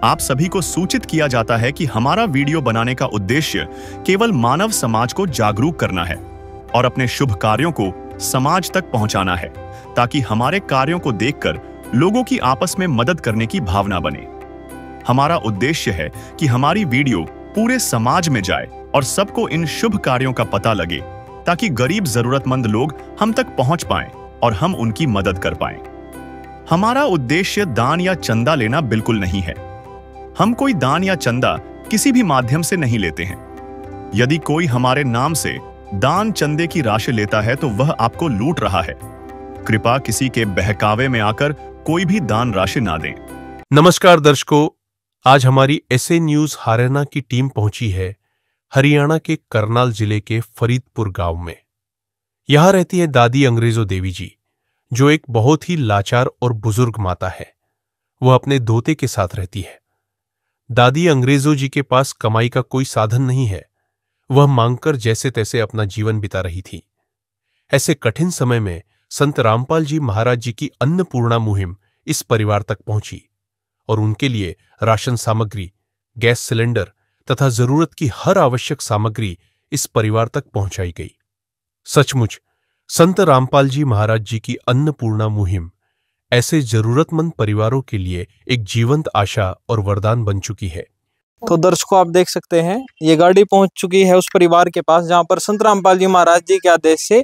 आप सभी को सूचित किया जाता है कि हमारा वीडियो बनाने का उद्देश्य केवल मानव समाज को जागरूक करना है और अपने शुभ कार्यों को समाज तक पहुंचाना है, ताकि हमारे कार्यों को देखकर लोगों की आपस में मदद करने की भावना बने। हमारा उद्देश्य है कि हमारी वीडियो पूरे समाज में जाए और सबको इन शुभ कार्यों का पता लगे, ताकि गरीब जरूरतमंद लोग हम तक पहुंच पाएं और हम उनकी मदद कर पाएं। हमारा उद्देश्य दान या चंदा लेना बिल्कुल नहीं है। हम कोई दान या चंदा किसी भी माध्यम से नहीं लेते हैं। यदि कोई हमारे नाम से दान चंदे की राशि लेता है तो वह आपको लूट रहा है। कृपया किसी के बहकावे में आकर कोई भी दान राशि ना दें। नमस्कार दर्शकों, आज हमारी एसए न्यूज हरियाणा की टीम पहुंची है हरियाणा के करनाल जिले के फरीदपुर गांव में। यहां रहती है दादी अंग्रेजो देवी जी, जो एक बहुत ही लाचार और बुजुर्ग माता है। वह अपने दोते के साथ रहती है। दादी अंग्रेजो जी के पास कमाई का कोई साधन नहीं है। वह मांगकर जैसे तैसे अपना जीवन बिता रही थी। ऐसे कठिन समय में संत रामपाल जी महाराज जी की अन्नपूर्णा मुहिम इस परिवार तक पहुंची और उनके लिए राशन सामग्री, गैस सिलेंडर तथा जरूरत की हर आवश्यक सामग्री इस परिवार तक पहुंचाई गई। सचमुच संत रामपाल जी महाराज जी की अन्नपूर्णा मुहिम ऐसे जरूरतमंद परिवारों के लिए एक जीवंत आशा और वरदान बन चुकी है। तो दर्शकों, आप देख सकते हैं ये गाड़ी पहुंच चुकी है उस परिवार के पास जहां पर संत रामपाल जी महाराज जी के आदेश से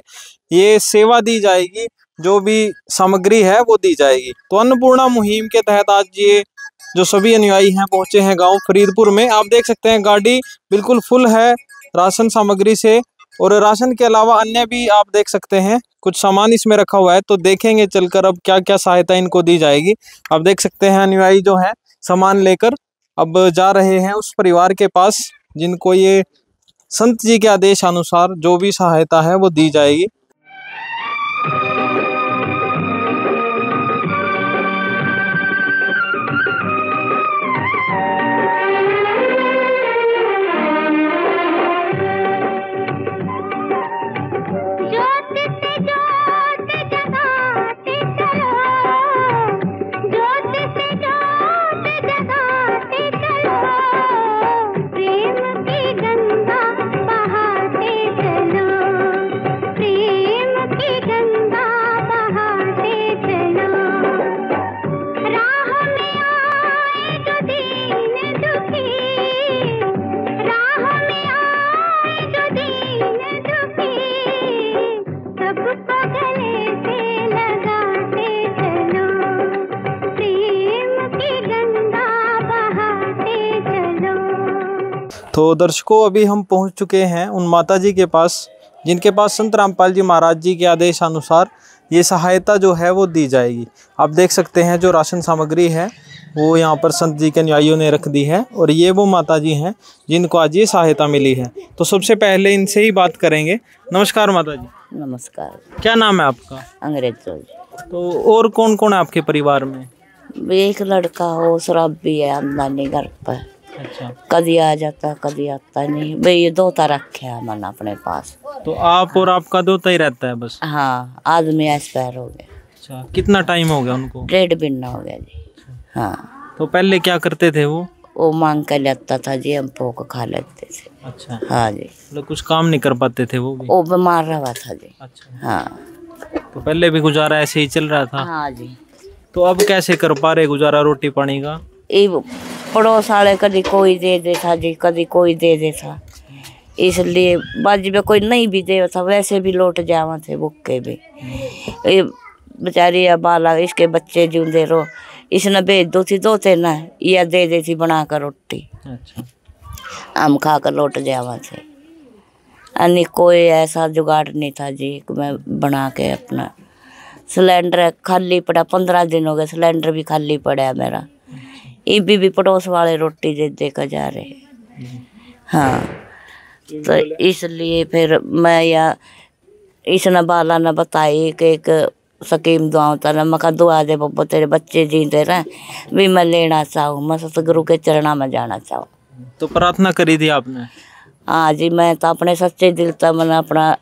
ये सेवा दी जाएगी, जो भी सामग्री है वो दी जाएगी। तो अन्नपूर्णा मुहिम के तहत आज ये जो सभी अनुयायी हैं पहुंचे हैं गांव फरीदपुर में। आप देख सकते हैं गाड़ी बिल्कुल फुल है राशन सामग्री से, और राशन के अलावा अन्य भी आप देख सकते हैं कुछ सामान इसमें रखा हुआ है। तो देखेंगे चलकर अब क्या क्या सहायता इनको दी जाएगी। आप देख सकते हैं अनुयायी जो है सामान लेकर अब जा रहे हैं उस परिवार के पास, जिनको ये संत जी के आदेश अनुसार जो भी सहायता है वो दी जाएगी। तो दर्शकों, अभी हम पहुंच चुके हैं उन माता जी के पास जिनके पास संत रामपाल जी महाराज जी के आदेश अनुसार ये सहायता जो है वो दी जाएगी। आप देख सकते हैं जो राशन सामग्री है वो यहाँ पर संत जी के अनुयायियों ने रख दी है, और ये वो माता जी हैं जिनको आज ये सहायता मिली है। तो सबसे पहले इनसे ही बात करेंगे। नमस्कार माता जी। नमस्कार। क्या नाम है आपका? अंग्रेजो जी। तो और कौन कौन है आपके परिवार में? एक लड़का हो, शराब भी है आमदनी घर पर। अच्छा। कभी आ जाता कभी आता नहीं। भाई ये दोता रखे है मन अपने पास। तो आप और आपका दोता ही रहता है बस? हाँ, आदमी एक्सपायर हो गया। अच्छा, कितना टाइम हो गया उनको? 1.5 महीना हो गया जी। हाँ। तो पहले क्या करते थे वो? वो मांग कर लेता था जी, हम पोक खा लेते थे। अच्छा। हाँ जी। मतलब कुछ काम नहीं कर पाते थे वो भी? वो बीमार रहा था जी। अच्छा। हाँ। तो पहले भी गुजारा ऐसे ही चल रहा था? हाँ जी। तो अब कैसे कर पा रहे गुजारा रोटी पानी का? पड़ोस वाले कभी कोई दे देता जी, कभी कोई दे देता, इसलिए बाजी में कोई नहीं भी दे था वैसे भी लौट जावा थे भुक्के भी। ये बेचारी बाला इसके बच्चे जूंदे रो, इसने भेज दो थी दो थे ना, या दे देती बना कर रोटी। अच्छा। हम खा कर लौट जावा थे। अन्य कोई ऐसा जुगाड़ नहीं था जी कि मैं बना के अपना। सिलेंडर खाली पड़ा, 15 दिन हो गए सिलेंडर भी खाली पड़ा है मेरा। ये भी पड़ोस वाले रोटी दे दे कर जा रहे। हाँ, तो इसलिए फिर मैं या इसने बाला ने बताई कि एक स्कीम दुआओं था, मैं कहा दुआ दे बब्बो तेरे बच्चे जीते रहे भी, मैं लेना चाहूँ, मैं सतगुरु के चरणा में जाना चाहूँ। तो प्रार्थना करी थी आपने? हाँ जी, मैं तो अपने सच्चे दिल था, मैंने अपना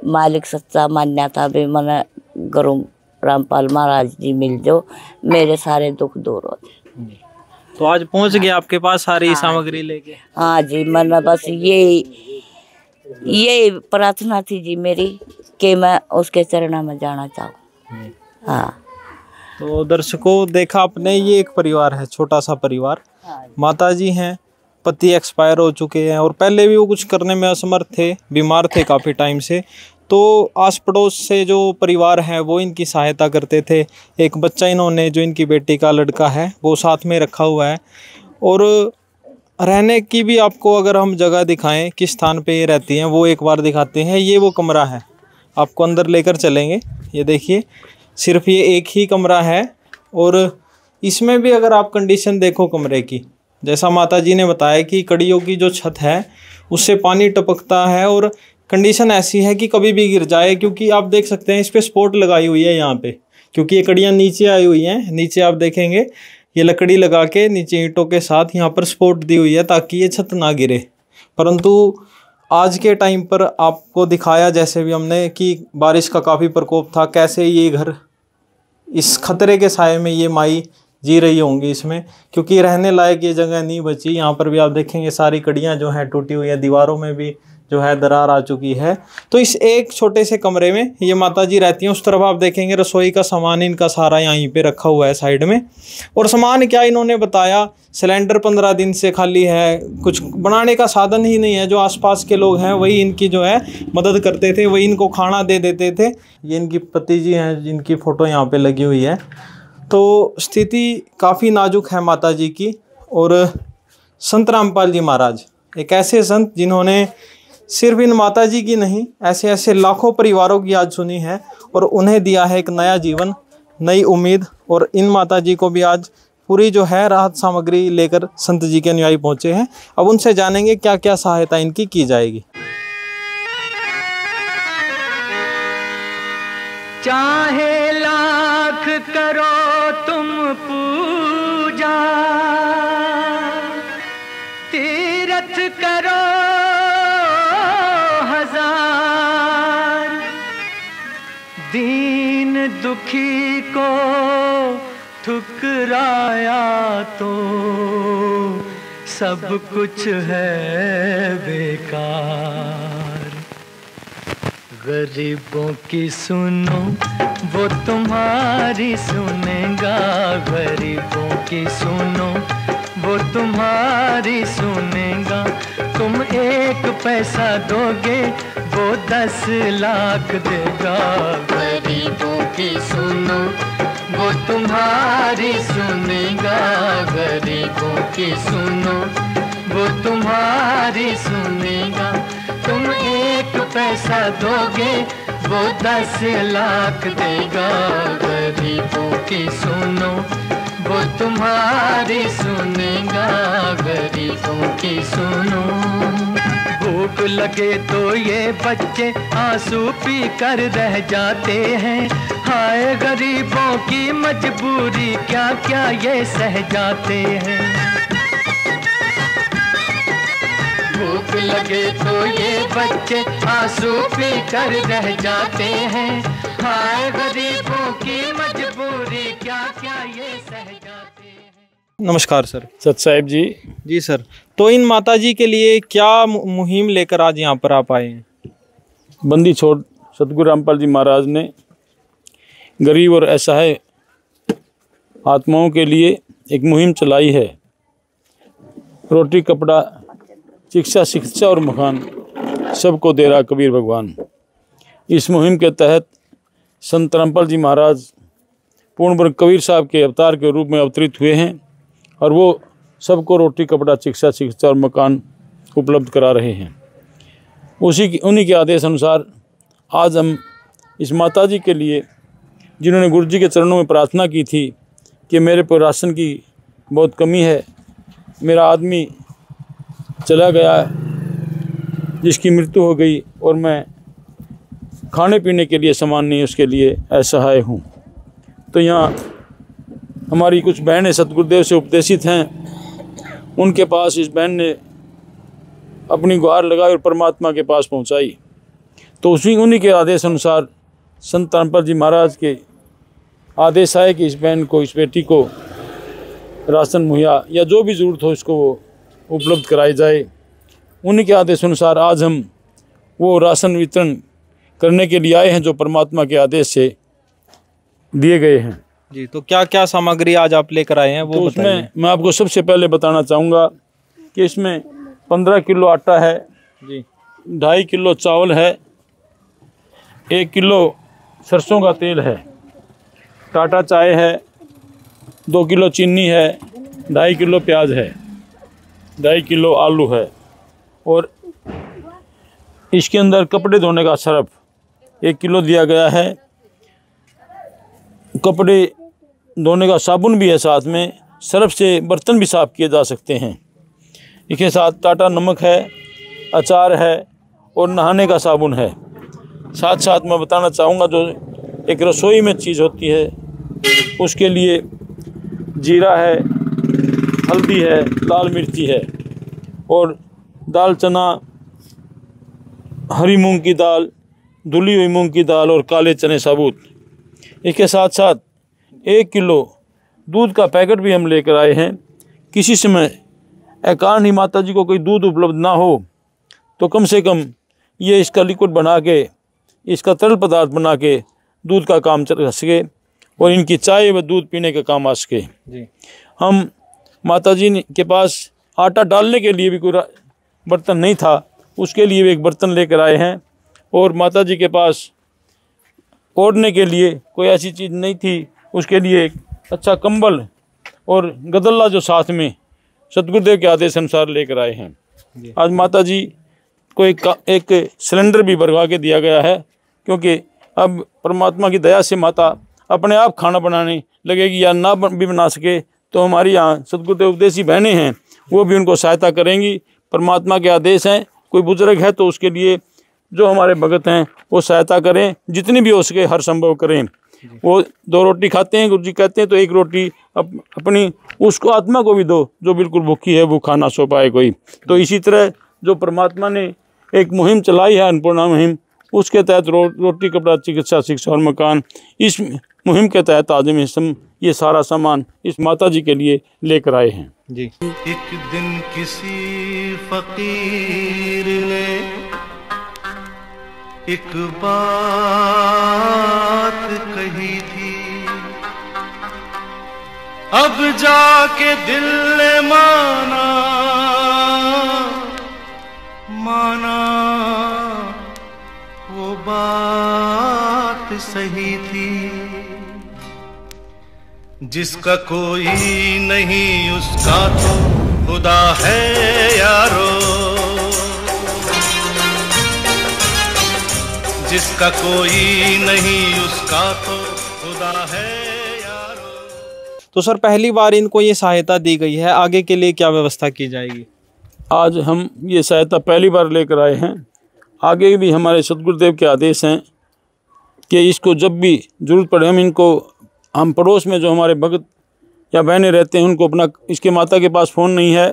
मालिक सच्चा मान्या था भी मैंने गुरु रामपाल महाराज जी मिल जो, मेरे सारे दुख दूर हो जाए। तो तो आज पहुंच गए आपके पास सारी हाँ सामग्री लेके? हाँ जी, मन बस ये प्रार्थना थी जी मेरी कि मैं उसके चरणों में जाना चाहूँ। हाँ। तो दर्शकों, देखा आपने, ये एक परिवार है, छोटा सा परिवार। माता जी हैं, पति एक्सपायर हो चुके हैं और पहले भी वो कुछ करने में असमर्थ थे, बीमार थे काफ़ी टाइम से। तो आस पड़ोस से जो परिवार हैं वो इनकी सहायता करते थे। एक बच्चा इन्होंने, जो इनकी बेटी का लड़का है, वो साथ में रखा हुआ है। और रहने की भी आपको अगर हम जगह दिखाएं किस स्थान पे ये रहती हैं, वो एक बार दिखाते हैं। ये वो कमरा है, आपको अंदर लेकर चलेंगे। ये देखिए, सिर्फ ये एक ही कमरा है और इसमें भी अगर आप कंडीशन देखो कमरे की, जैसा माता जी ने बताया कि कड़ियों की जो छत है उससे पानी टपकता है और कंडीशन ऐसी है कि कभी भी गिर जाए। क्योंकि आप देख सकते हैं इस पे सपोर्ट लगाई हुई है यहाँ पे, क्योंकि ये कड़ियाँ नीचे आई हुई हैं। नीचे आप देखेंगे ये लकड़ी लगा के नीचे ईंटों के साथ यहाँ पर सपोर्ट दी हुई है ताकि ये छत ना गिरे। परंतु आज के टाइम पर आपको दिखाया जैसे भी हमने कि बारिश का काफ़ी प्रकोप था, कैसे ये घर इस खतरे के साए में ये माई जी रही होंगी इसमें, क्योंकि रहने लायक ये जगह नहीं बची। यहाँ पर भी आप देखेंगे सारी कड़ियाँ जो हैं टूटी हुई है, दीवारों में भी जो है दरार आ चुकी है। तो इस एक छोटे से कमरे में ये माता जी रहती हैं। उस तरफ आप देखेंगे रसोई का सामान इनका सारा यहीं पे रखा हुआ है साइड में। और सामान क्या इन्होंने बताया, सिलेंडर 15 दिन से खाली है, कुछ बनाने का साधन ही नहीं है। जो आसपास के लोग हैं वही इनकी जो है मदद करते थे, वही इनको खाना दे देते थे। ये इनकी पति जी हैं जिनकी फ़ोटो यहाँ पर लगी हुई है। तो स्थिति काफ़ी नाजुक है माता जी की। और संत रामपाल जी महाराज एक ऐसे संत जिन्होंने सिर्फ इन माता जी की नहीं, ऐसे ऐसे लाखों परिवारों की आज सुनी है और उन्हें दिया है एक नया जीवन, नई उम्मीद। और इन माता जी को भी आज पूरी जो है राहत सामग्री लेकर संत जी के अनुयायी पहुंचे हैं। अब उनसे जानेंगे क्या क्या सहायता इनकी की जाएगी। चाहे लाख करो तुम पूजा, तीरथ करो हजार, दीन दुखी को ठुकराया तो सब कुछ है बेकार। गरीबों की सुनो वो तुम्हारी सुनेगा, गरीबों की सुनो वो तुम्हारी सुनेगा। तुम 1 पैसा दोगे वो 10 लाख देगा। गरीबों की सुनो वो तुम्हारी सुनेगा, गरीबों की सुनो वो तुम्हारी सुनेगा। तुम 1 पैसा दोगे वो 10 लाख देगा। गरीबों की सुनो वो तुम्हारी सुनेगा, गरीबों की सुनो। भूख लगे तो ये बच्चे आंसू पी कर रह जाते हैं। हाय गरीबों की मजबूरी, क्या क्या ये सह जाते हैं। भूख लगे तो ये बच्चे आंसू पी कर रह जाते हैं। हाय गरीबों की मजबूरी, क्या क्या ये सह जाते हैं। नमस्कार सर। सत साहिब जी। जी सर, तो इन माता जी के लिए क्या मुहिम लेकर आज यहाँ पर आप आए हैं? बंदी छोड़ सतगुरु रामपाल जी महाराज ने गरीब और असहाय आत्माओं के लिए एक मुहिम चलाई है। रोटी कपड़ा शिक्षा शिक्षा और मकान सबको दे रहा कबीर भगवान। इस मुहिम के तहत संत रामपाल जी महाराज पूर्ण ब्रह्म कबीर साहब के अवतार के रूप में अवतरित हुए हैं और वो सबको रोटी कपड़ा शिक्षा शिक्षा और मकान उपलब्ध करा रहे हैं। उन्हीं के आदेश अनुसार आज हम इस माता जी के लिए, जिन्होंने गुरु जी के चरणों में प्रार्थना की थी कि मेरे पर राशन की बहुत कमी है, मेरा आदमी चला गया जिसकी मृत्यु हो गई और मैं खाने पीने के लिए सामान नहीं, उसके लिए असहाय हूँ। तो यहाँ हमारी कुछ बहनें सतगुरुदेव से उपदेशित हैं, उनके पास इस बहन ने अपनी गुहार लगाई और परमात्मा के पास पहुँचाई। तो उन्हीं के आदेश अनुसार संत रामपाल जी महाराज के आदेश आए कि इस बहन को, इस बेटी को राशन मुहैया या जो भी ज़रूरत हो इसको वो उपलब्ध कराई जाए। उन्हीं के आदेश अनुसार आज हम वो राशन वितरण करने के लिए आए हैं जो परमात्मा के आदेश से दिए गए हैं। जी, तो क्या क्या सामग्री आज आप लेकर आए हैं वो तो बताइए। उसमें मैं आपको सबसे पहले बताना चाहूँगा कि इसमें 15 किलो आटा है जी, 2.5 किलो चावल है, 1 किलो सरसों का तेल है, टाटा चाय है, 2 किलो चीनी है, 2.5 किलो प्याज है, 2.5 किलो आलू है और इसके अंदर कपड़े धोने का सर्फ 1 किलो दिया गया है। कपड़े धोने का साबुन भी है, साथ में सर्फ से बर्तन भी साफ़ किए जा सकते हैं। इसके साथ टाटा नमक है, अचार है और नहाने का साबुन है। साथ साथ मैं बताना चाहूँगा जो एक रसोई में चीज़ होती है उसके लिए जीरा है, हल्दी है, लाल मिर्ची है और दाल चना, हरी मूंग की दाल, धुली हुई मूंग की दाल और काले चने साबुत। इसके साथ साथ 1 किलो दूध का पैकेट भी हम लेकर आए हैं। किसी समय एकारण ही माता जी को कोई दूध उपलब्ध ना हो तो कम से कम ये इसका लिक्विड बना के, इसका तरल पदार्थ बना के दूध का काम चल सके और इनकी चाय व दूध पीने का काम आ सके। जी, हम माता जी के पास आटा डालने के लिए भी कोई बर्तन नहीं था, उसके लिए भी एक बर्तन लेकर आए हैं और माता जी के पास ओढ़ने के लिए कोई ऐसी चीज़ नहीं थी, उसके लिए एक अच्छा कंबल और गदल्ला जो साथ में सतगुरुदेव के आदेश अनुसार लेकर आए हैं। आज माता जी को एक सिलेंडर भी भरवा के दिया गया है क्योंकि अब परमात्मा की दया से माता अपने आप खाना बनाने लगेगी या ना भी बना सके तो हमारी यहाँ सतगुरुदेव उपदेशी बहनें हैं वो भी उनको सहायता करेंगी। परमात्मा के आदेश हैं, कोई बुजुर्ग है तो उसके लिए जो हमारे भगत हैं वो सहायता करें, जितनी भी हो सके हर संभव करें। वो 2 रोटी खाते हैं, गुरु जी कहते हैं तो 1 रोटी अपनी उसको आत्मा को भी दो जो बिल्कुल भूखी है, वो खाना सो पाए कोई। तो इसी तरह जो परमात्मा ने एक मुहिम चलाई है अन्नपूर्णा मुहिम, उसके तहत रोटी, कपड़ा, चिकित्सा, शिक्षा और मकान, इस मुहिम के तहत आज हम ये सारा सामान इस माता जी के लिए लेकर आए हैं। जी, एक दिन किसी फकीर ने एक बात कही थी, अब जाके दिल ने माना वो बात सही थी। जिसका कोई नहीं उसका तो खुदा है यारो, जिसका कोई नहीं उसका तो खुदा है यारो। तो सर पहली बार इनको ये सहायता दी गई है, आगे के लिए क्या व्यवस्था की जाएगी? आज हम ये सहायता पहली बार लेकर आए हैं, आगे भी हमारे सतगुरुदेव के आदेश हैं कि इसको जब भी ज़रूरत पड़े हम पड़ोस में जो हमारे भगत या बहनें रहते हैं उनको अपना, इसके माता के पास फ़ोन नहीं है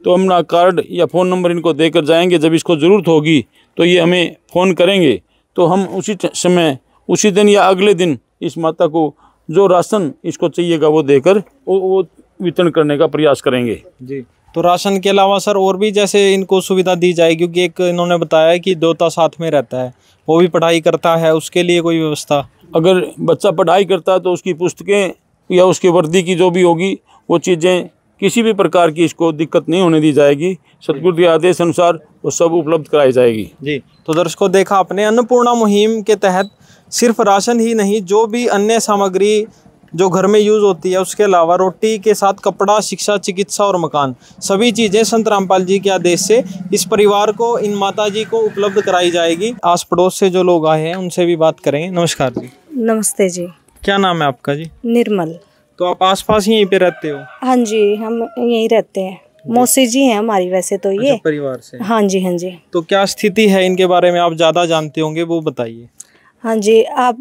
तो अपना कार्ड या फ़ोन नंबर इनको देकर जाएंगे। जब इसको ज़रूरत होगी तो ये हमें फ़ोन करेंगे तो हम उसी समय, उसी दिन या अगले दिन इस माता को जो राशन इसको चाहिएगा वो देकर वो वितरण करने का प्रयास करेंगे। जी, तो राशन के अलावा सर और भी जैसे इनको सुविधा दी जाएगी, क्योंकि एक इन्होंने बताया कि दोता साथ में रहता है, वो भी पढ़ाई करता है, उसके लिए कोई व्यवस्था? अगर बच्चा पढ़ाई करता है तो उसकी पुस्तकें या उसकी वर्दी की जो भी होगी वो चीज़ें, किसी भी प्रकार की इसको दिक्कत नहीं होने दी जाएगी। सतगुरु के आदेश अनुसार वो सब उपलब्ध कराई जाएगी। जी, तो दर्शकों देखा आपने, अन्नपूर्णा मुहिम के तहत सिर्फ राशन ही नहीं, जो भी अन्य सामग्री जो घर में यूज़ होती है उसके अलावा रोटी के साथ कपड़ा, शिक्षा, चिकित्सा और मकान, सभी चीज़ें संत रामपाल जी के आदेश से इस परिवार को, इन माता जी को उपलब्ध कराई जाएगी। आस पड़ोस से जो लोग आए हैं उनसे भी बात करेंगे। नमस्कार जी। नमस्ते जी। क्या नाम है आपका जी? निर्मल। तो आप आसपास यहीं पे रहते हो? हाँ जी, हम यहीं रहते हैं। मौसी जी हैं हमारी वैसे तो ये। अच्छा, परिवार से? हाँ जी, हाँ जी। तो क्या स्थिति है इनके बारे में, आप ज़्यादा जानते होंगे, वो बताइए। हाँ जी, आप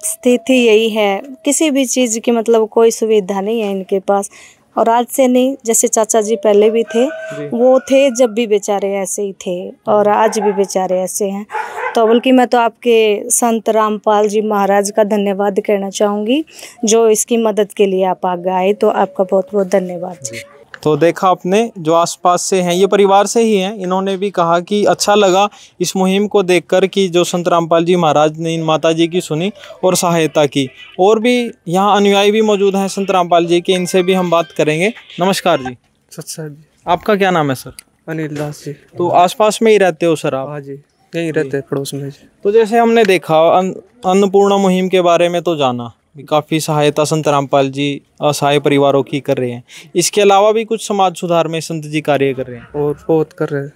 स्थिति यही है, किसी भी चीज़ की मतलब कोई सुविधा नहीं है इनके पास। और आज से नहीं, जैसे चाचा जी पहले भी थे, वो थे जब भी बेचारे ऐसे ही थे और आज भी बेचारे ऐसे हैं। तो बल्कि मैं तो आपके संत रामपाल जी महाराज का धन्यवाद कहना चाहूँगी, जो इसकी मदद के लिए आप आगे आए, तो आपका बहुत बहुत धन्यवाद जी। तो देखा आपने, जो आसपास से हैं, ये परिवार से ही हैं, इन्होंने भी कहा कि अच्छा लगा इस मुहिम को देखकर कि जो संत रामपाल जी महाराज ने इन माता जी की सुनी और सहायता की। और भी यहाँ अनुयायी भी मौजूद हैं संत रामपाल जी के, इनसे भी हम बात करेंगे। नमस्कार जी। सर जी। आपका क्या नाम है सर? अनिल दास जी। तो आसपास में ही रहते हो सर आप? हाँ जी, यहीं रहते हैं पड़ोस में जी। तो जैसे हमने देखा अन्नपूर्णा मुहिम के बारे में तो जाना, काफ़ी सहायता संत रामपाल जी असहाय परिवारों की कर रहे हैं। इसके अलावा भी कुछ समाज सुधार में संत जी कार्य कर रहे हैं और बहुत कर रहे हैं।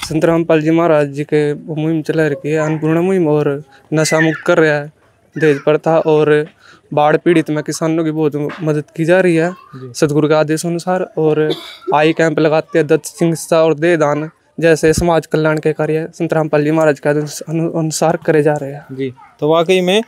संत रामपाल जी महाराज जी के वो मुहिम चला रखी है, अन्नपूर्णा मुहिम, और नशा मुक्त कर रहा है, दहेज प्रथा और बाढ़ पीड़ित में किसानों की बहुत मदद की जा रही है सतगुरु के आदेश अनुसार। और आई कैंप लगाते हैं, दत्त चिकित्सा और देह दान जैसे समाज कल्याण के कार्य संत रामपाल जी महाराज के अनुसार करे जा रहे हैं जी। तो वाकई में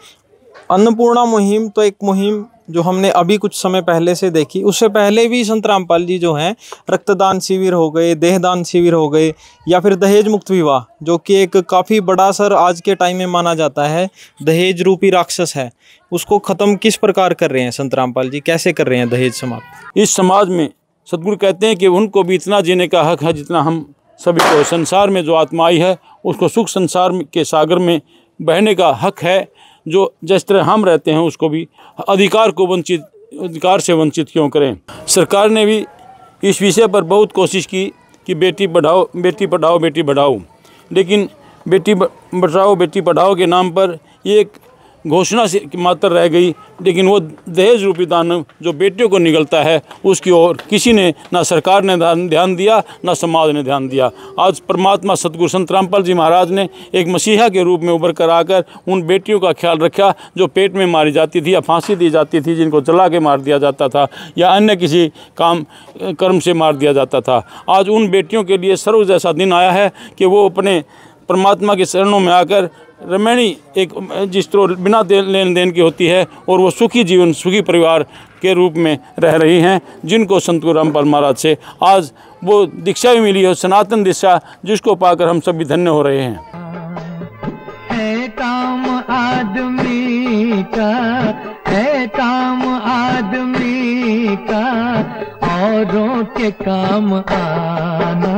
अन्नपूर्णा मुहिम तो एक मुहिम जो हमने अभी कुछ समय पहले से देखी, उससे पहले भी संत रामपाल जी जो हैं रक्तदान शिविर हो गए, देहदान शिविर हो गए, या फिर दहेज मुक्त विवाह, जो कि एक काफ़ी बड़ा सर आज के टाइम में माना जाता है, दहेज रूपी राक्षस है, उसको ख़त्म किस प्रकार कर रहे हैं संत रामपाल जी, कैसे कर रहे हैं दहेज समाप्त? इस समाज में सदगुरु कहते हैं कि उनको भी इतना जीने का हक है जितना हम सभी को। संसार में जो आत्मा आई है उसको सुख संसार के सागर में बहने का हक है। जो जिस तरह हम रहते हैं उसको भी अधिकार से वंचित क्यों करें। सरकार ने भी इस विषय पर बहुत कोशिश की कि बेटी पढ़ाओ बेटी बढ़ाओ, लेकिन बेटी बचाओ बेटी पढ़ाओ के नाम पर ये एक घोषणा से मात्र रह गई, लेकिन वो दहेज रूपी दान जो बेटियों को निकलता है उसकी ओर किसी ने, ना सरकार ने ध्यान दिया, ना समाज ने ध्यान दिया। आज परमात्मा सतगुरु संत रामपाल जी महाराज ने एक मसीहा के रूप में उभर कर आकर उन बेटियों का ख्याल रखा जो पेट में मारी जाती थी या फांसी दी जाती थी, जिनको जला के मार दिया जाता था या अन्य किसी कर्म से मार दिया जाता था। आज उन बेटियों के लिए सर्व जैसा दिन आया है कि वो अपने परमात्मा के चरणों में आकर रमणी एक जिस तरह बिना लेन देन की होती है, और वो सुखी जीवन सुखी परिवार के रूप में रह रही हैं, जिनको संत रामपाल महाराज से आज वो दीक्षा भी मिली है, सनातन दीक्षा, जिसको पाकर हम सभी धन्य हो रहे हैं। है काम आदमी का, है काम आदमी का, औरों के काम आना,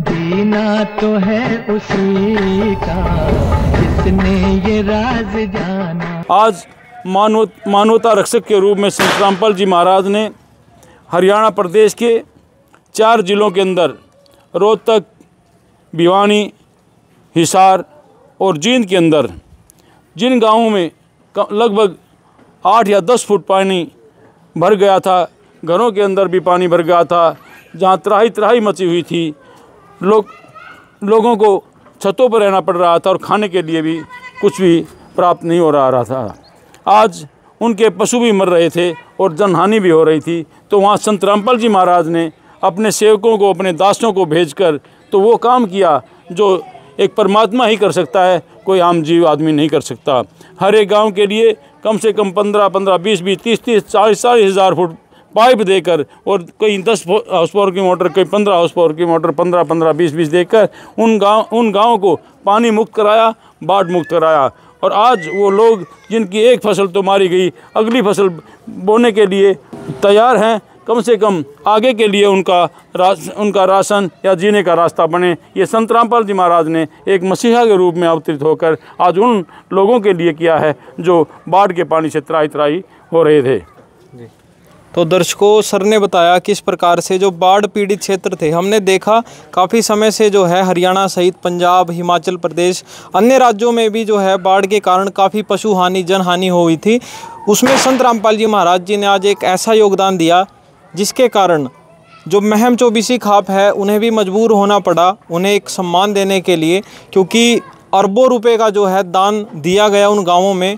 जीना तो है उसी का जिसने ये राज जाना। आज मानवता रक्षक के रूप में संत रामपाल जी महाराज ने हरियाणा प्रदेश के 4 जिलों के अंदर रोहतक, भिवानी, हिसार और जींद के अंदर जिन गांवों में लगभग 8 या 10 फुट पानी भर गया था, घरों के अंदर भी पानी भर गया था, जहां त्राही मची हुई थी, लोगों को छतों पर रहना पड़ रहा था और खाने के लिए भी कुछ भी प्राप्त नहीं हो रहा था। आज उनके पशु भी मर रहे थे और जनहानि भी हो रही थी। तो वहाँ संत रामपाल जी महाराज ने अपने सेवकों को, अपने दासों को भेजकर तो वो काम किया जो एक परमात्मा ही कर सकता है, कोई आम जीव आदमी नहीं कर सकता। हर एक गांव के लिए कम से कम 15-15, 20-20, 30-30, 40-40 हज़ार फुट पाइप देकर, और कहीं 10 हाउस पावर की मोटर, कहीं 15 हाउस पावर की मोटर, 15-15, 20-20 देकर उन गाँव को पानी मुक्त कराया, बाढ़ मुक्त कराया। और आज वो लोग जिनकी एक फसल तो मारी गई, अगली फसल बोने के लिए तैयार हैं। कम से कम आगे के लिए उनका राशन या जीने का रास्ता बने, ये संत रामपाल जी महाराज ने एक मसीहा के रूप में अवतरित होकर आज उन लोगों के लिए किया है जो बाढ़ के पानी से त्राही हो रहे थे। तो दर्शकों, सर ने बताया किस प्रकार से जो बाढ़ पीड़ित क्षेत्र थे, हमने देखा काफ़ी समय से जो है हरियाणा सहित पंजाब, हिमाचल प्रदेश, अन्य राज्यों में भी जो है बाढ़ के कारण काफ़ी पशु हानि, जनहानि हुई थी। उसमें संत रामपाल जी महाराज जी ने आज एक ऐसा योगदान दिया जिसके कारण जो महम चौबीसी खाप है उन्हें भी मजबूर होना पड़ा उन्हें एक सम्मान देने के लिए, क्योंकि अरबों रुपए का जो है दान दिया गया उन गाँवों में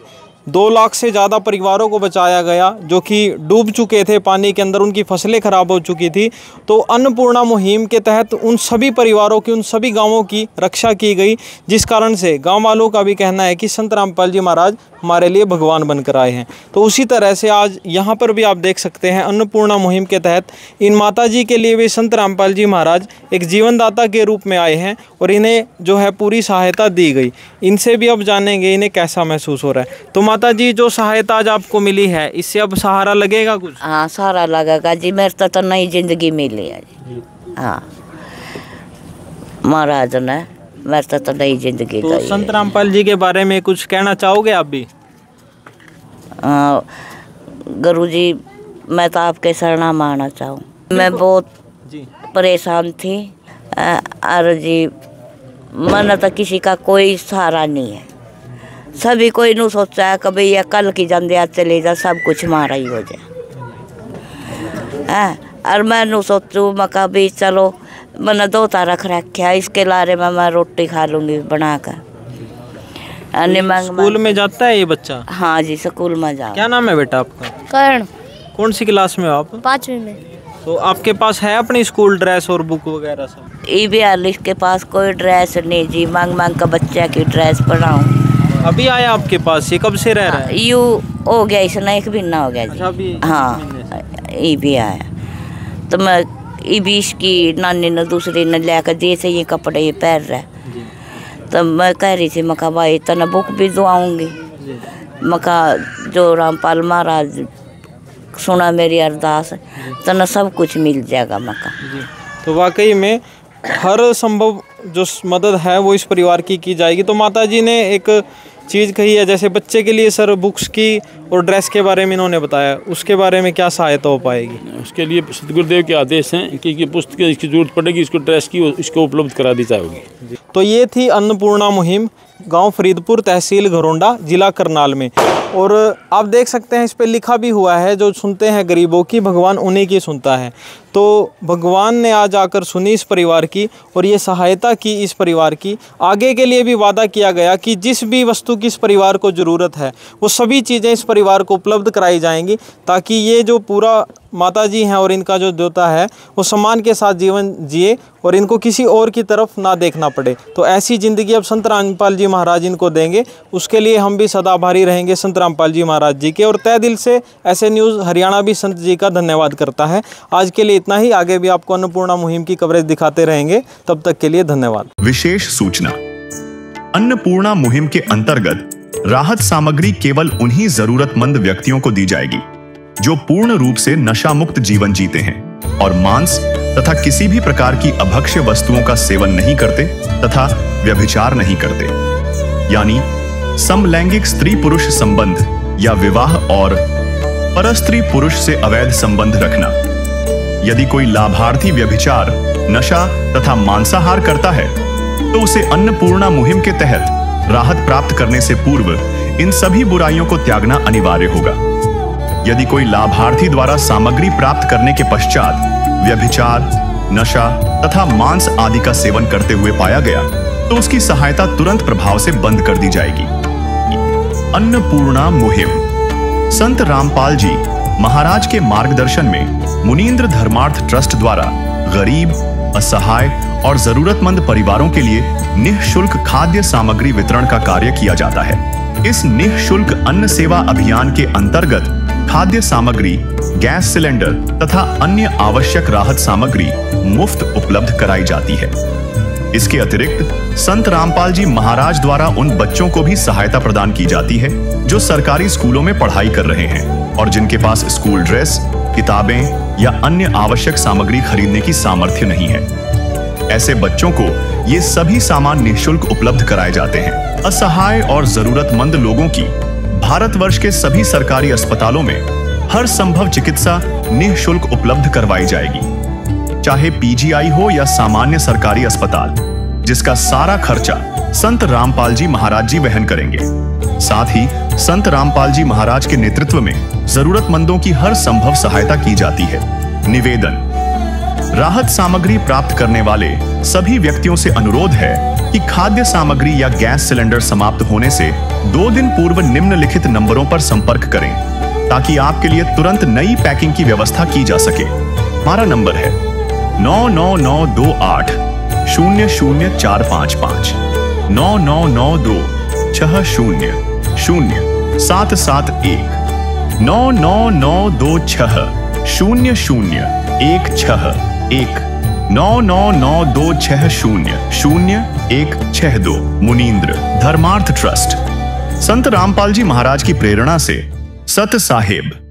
2 लाख से ज़्यादा परिवारों को बचाया गया जो कि डूब चुके थे पानी के अंदर, उनकी फसलें खराब हो चुकी थी। तो अन्नपूर्णा मुहिम के तहत उन सभी परिवारों की, उन सभी गाँवों की रक्षा की गई, जिस कारण से गाँव वालों का भी कहना है कि संत रामपाल जी महाराज हमारे लिए भगवान बनकर आए हैं। तो उसी तरह से आज यहाँ पर भी आप देख सकते हैं अन्नपूर्णा मुहिम के तहत इन माता जी के लिए भी संत रामपाल जी महाराज एक जीवनदाता के रूप में आए हैं और इन्हें जो है पूरी सहायता दी गई। इनसे भी अब जानेंगे इन्हें कैसा महसूस हो रहा है। तो माता जी, जो सहायता आज आपको मिली है, इससे अब सहारा लगेगा कुछ? हाँ, सहारा लगेगा जी। मेरे तो नई जिंदगी मिली है जी। हाँ, महाराज ने मेरे तो नई जिंदगी। तो संत रामपाल जी के बारे में कुछ कहना चाहोगे आप भी? गुरु जी, मैं तो आपके शरणा माना चाहूँ। मैं बहुत परेशान थी और जी मन तो किसी का कोई सहारा नहीं है। सभी कोई नू सोचा है कि भैया कल की जंदिया चले जा, सब कुछ मारा ही हो जाए। और मैं नू सोचूँ मैं कभी चलो मैंने 2 रख रखा, इसके लारे में मैं रोटी खा लूँगी बनाकर। स्कूल में जाता है ये बच्चा? हाँ जी, स्कूल में जा। क्या नाम है बेटा आपका? कर्ण। कौन सी क्लास में हो आप? 5वीं में। तो आपके पास है अपनी स्कूल ड्रेस और बुक वगैरह सब? के पास कोई ड्रेस नहीं जी, मांग मांग का बच्चा की ड्रेस बनाऊँ। अभी आया आपके पास? ये कब से रह रहा है? यू हो गया, इसने 1 महीना हो गया जी। अभी? हाँ, ये भी आया। तो मैं ये भी इसकी नानी ने दूसरी ने लेकर दिए थे ये कपड़े, ये पहन रहा है। तो मैं कह रही थी, मैं कहा भाई तना बुक भी दुआऊँगी। मैं कहा जो रामपाल महाराज सुना मेरी अरदास, तना सब कुछ मिल जाएगा। मैं कहा तो वाकई में हर संभव जो मदद है वो इस परिवार की जाएगी। तो माता जी ने एक चीज़ कही है, जैसे बच्चे के लिए सर बुक्स की और ड्रेस के बारे में इन्होंने बताया, उसके बारे में क्या सहायता हो पाएगी? उसके लिए सतगुरुदेव के आदेश हैं कि पुस्तक इसकी जरूरत पड़ेगी, इसको ड्रेस की इसको उपलब्ध करा दी जाएगी। तो ये थी अन्नपूर्णा मुहिम, गांव फरीदपुर, तहसील घरोंडा, जिला करनाल में। और आप देख सकते हैं इस पे लिखा भी हुआ है, जो सुनते हैं गरीबों की भगवान उन्हीं की सुनता है। तो भगवान ने आज आकर सुनी इस परिवार की और ये सहायता की इस परिवार की। आगे के लिए भी वादा किया गया कि जिस भी वस्तु की इस परिवार को ज़रूरत है वो सभी चीज़ें इस परिवार को उपलब्ध कराई जाएंगी, ताकि ये जो पूरा माता जी हैं और इनका जो देवता है वो सम्मान के साथ जीवन जिए और इनको किसी और की तरफ ना देखना पड़े। तो ऐसी ज़िंदगी अब संत रामपाल जी महाराज इनको देंगे, उसके लिए हम भी सदा आभारी रहेंगे संत रामपाल जी महाराज जी के। और तय दिल से ऐसे न्यूज़ हरियाणा भी संत जी का धन्यवाद करता है। आज के लिए इतना ही, आगे भी आपको अन्नपूर्णा मुहिम की कवरेज दिखाते रहेंगे, तब तक के लिए धन्यवाद। विशेष सूचना, अन्नपूर्णा मुहिम के अंतर्गत राहत सामग्री केवल उन्हीं जरूरतमंद व्यक्तियों को दी जाएगी जो पूर्ण रूप से नशा मुक्त जीवन जीते हैं और मांस तथा किसी भी प्रकार की अभक्ष्य वस्तुओं का सेवन नहीं करते तथा व्यभिचार नहीं करते, यानी समलैंगिक स्त्री पुरुष संबंध या विवाह और परस्त्री पुरुष से अवैध संबंध रखना। यदि कोई लाभार्थी व्यभिचार, नशा तथा मांसाहार करता है तो उसे अन्नपूर्णा मुहिम के तहत राहत प्राप्त करने से पूर्व इन सभी बुराइयों को त्यागना अनिवार्य होगा। यदि कोई लाभार्थी द्वारा सामग्री प्राप्त करने के पश्चात व्यभिचार, नशा तथा मांस आदि का सेवन करते हुए पाया गया तो उसकी सहायता तुरंत प्रभाव से बंद कर दी जाएगी। अन्नपूर्णा मुहिम संत रामपाल जी महाराज के मार्गदर्शन में मुनीन्द्र धर्मार्थ ट्रस्ट द्वारा गरीब, असहाय और जरूरतमंद परिवारों के लिए निःशुल्क खाद्य सामग्री वितरण का कार्य किया जाता है। इस निःशुल्क अन्न सेवा अभियान के अंतर्गत खाद्य सामग्री, गैस सिलेंडर तथा अन्य आवश्यक राहत सामग्री मुफ्त उपलब्ध कराई जाती है। इसके अतिरिक्त संत रामपाल जी महाराज द्वारा उन बच्चों को भी सहायता प्रदान की जाती है जो सरकारी स्कूलों में पढ़ाई कर रहे हैं और जिनके पास स्कूल ड्रेस, किताबें या अन्य आवश्यक सामग्री खरीदने की सामर्थ्य नहीं है। ऐसे बच्चों को ये सभी सामान निःशुल्क उपलब्ध कराए जाते हैं। असहाय और जरूरतमंद लोगों की भारतवर्ष के सभी सरकारी अस्पतालों में हर संभव चिकित्सा निःशुल्क उपलब्ध करवाई जाएगी, चाहे पीजीआई हो या सामान्य सरकारी अस्पताल, जिसका सारा खर्चा संत रामपाल जी महाराज जी वहन करेंगे। साथ ही संत रामपाल जी महाराज के नेतृत्व में जरूरतमंदों की हर संभव सहायता की जाती है। निवेदन, राहत सामग्री प्राप्त करने वाले सभी व्यक्तियों से अनुरोध है कि खाद्य सामग्री या गैस सिलेंडर समाप्त होने से 2 दिन पूर्व निम्नलिखित नंबरों पर संपर्क करें ताकि आपके लिए तुरंत नई पैकिंग की व्यवस्था की जा सके। हमारा नंबर है 99928 00455 9992 60 0771 99926 00 99926000162 मुनींद्र धर्मार्थ ट्रस्ट। संत रामपाल जी महाराज की प्रेरणा से सत साहेब।